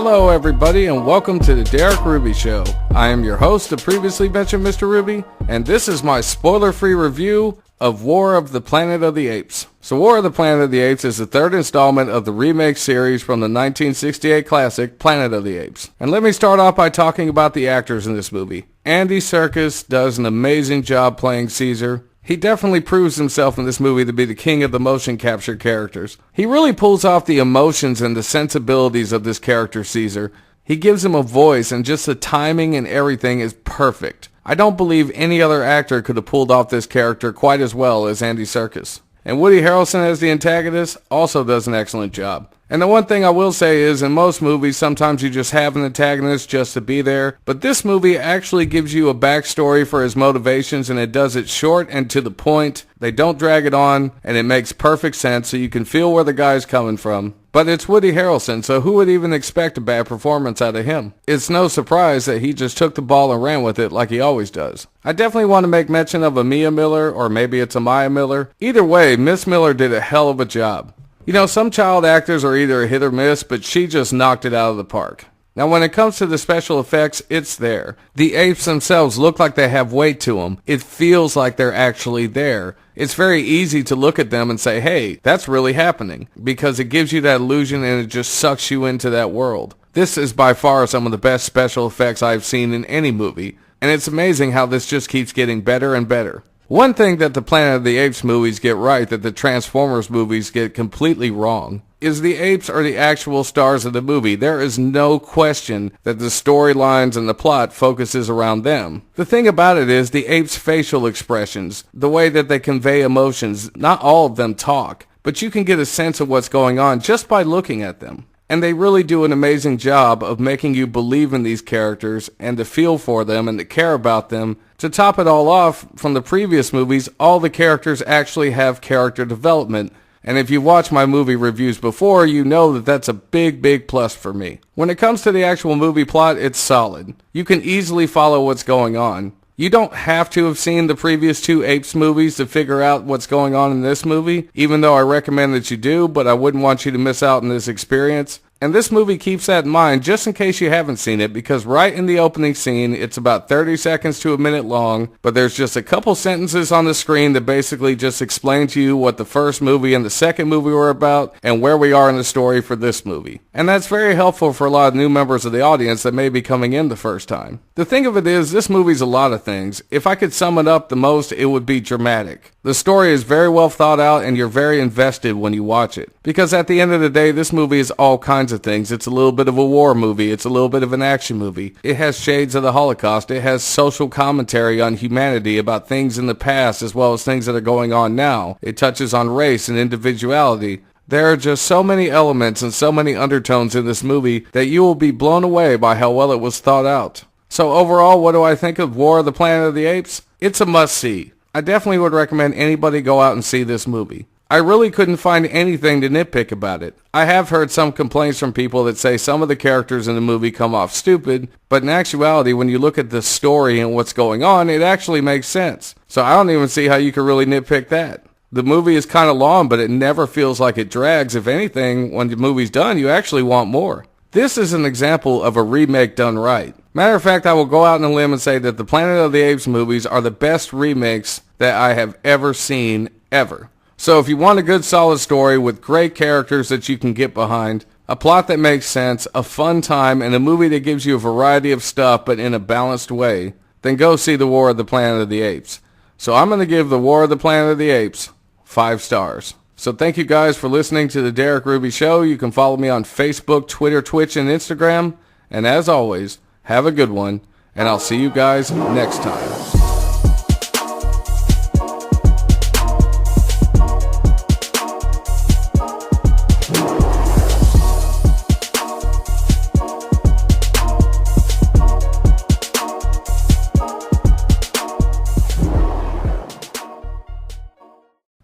Hello everybody and welcome to the Derek Ruby Show. I am your host, the previously mentioned Mr. Ruby, and this is my spoiler-free review of War of the Planet of the Apes. So War of the Planet of the Apes is the third installment of the remake series from the 1968 classic Planet of the Apes. And let me start off by talking about the actors in this movie. Andy Serkis does an amazing job playing Caesar. He definitely proves himself in this movie to be the king of the motion capture characters. He really pulls off the emotions and the sensibilities of this character Caesar. He gives him a voice, and just the timing and everything is perfect. I don't believe any other actor could have pulled off this character quite as well as Andy Serkis. And Woody Harrelson as the antagonist also does an excellent job. And the one thing I will say is, in most movies, sometimes you just have an antagonist just to be there. But this movie actually gives you a backstory for his motivations, and it does it short and to the point. They don't drag it on, and it makes perfect sense, so you can feel where the guy's coming from. But it's Woody Harrelson, so who would even expect a bad performance out of him? It's no surprise that he just took the ball and ran with it like he always does. I definitely want to make mention of a Mia Miller, or maybe it's a Maya Miller. Either way, Miss Miller did a hell of a job. You know, some child actors are either a hit or miss, but she just knocked it out of the park. Now, when it comes to the special effects, it's there. The apes themselves look like they have weight to them. It feels like they're actually there. It's very easy to look at them and say, hey, that's really happening, because it gives you that illusion and it just sucks you into that world. This is by far some of the best special effects I've seen in any movie, and it's amazing how this just keeps getting better and better. One thing that the Planet of the Apes movies get right that the Transformers movies get completely wrong is the apes are the actual stars of the movie. There is no question that the storylines and the plot focuses around them. The thing about it is the apes' facial expressions, the way that they convey emotions, not all of them talk, but you can get a sense of what's going on just by looking at them. And they really do an amazing job of making you believe in these characters and to feel for them and to care about them. To top it all off, from the previous movies, all the characters actually have character development. And if you watched my movie reviews before, you know that that's a big plus for me. When it comes to the actual movie plot, it's solid. You can easily follow what's going on. You don't have to have seen the previous two Apes movies to figure out what's going on in this movie, even though I recommend that you do, but I wouldn't want you to miss out on this experience. And this movie keeps that in mind just in case you haven't seen it, because right in the opening scene, it's about 30 seconds to a minute long, but there's just a couple sentences on the screen that basically just explain to you what the first movie and the second movie were about and where we are in the story for this movie. And that's very helpful for a lot of new members of the audience that may be coming in the first time. The thing of it is, this movie's a lot of things. If I could sum it up the most, it would be dramatic. The story is very well thought out and you're very invested when you watch it. Because at the end of the day, this movie is all kinds of things. It's a little bit of a war movie. It's a little bit of an action movie. It has shades of the Holocaust. It has social commentary on humanity about things in the past as well as things that are going on now. It touches on race and individuality. There are just so many elements and so many undertones in this movie that you will be blown away by how well it was thought out. So overall, what do I think of War of the Planet of the Apes? It's a must-see. I definitely would recommend anybody go out and see this movie. I really couldn't find anything to nitpick about it. I have heard some complaints from people that say some of the characters in the movie come off stupid, but in actuality, when you look at the story and what's going on, it actually makes sense. So I don't even see how you could really nitpick that. The movie is kind of long, but it never feels like it drags. If anything, when the movie's done, you actually want more. This is an example of a remake done right. Matter of fact, I will go out on a limb and say that the Planet of the Apes movies are the best remakes that I have ever seen, ever. So if you want a good solid story with great characters that you can get behind, a plot that makes sense, a fun time, and a movie that gives you a variety of stuff but in a balanced way, then go see the War of the Planet of the Apes. So I'm going to give the War of the Planet of the Apes 5 stars. So thank you guys for listening to the Derek Ruby Show. You can follow me on Facebook, Twitter, Twitch, and Instagram. And as always, have a good one, and I'll see you guys next time.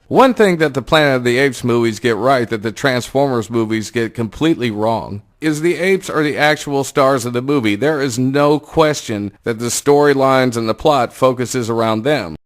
One thing that the Planet of the Apes movies get right that the Transformers movies get completely wrong is the apes are the actual stars of the movie. There is no question that the storylines and the plot focuses around them.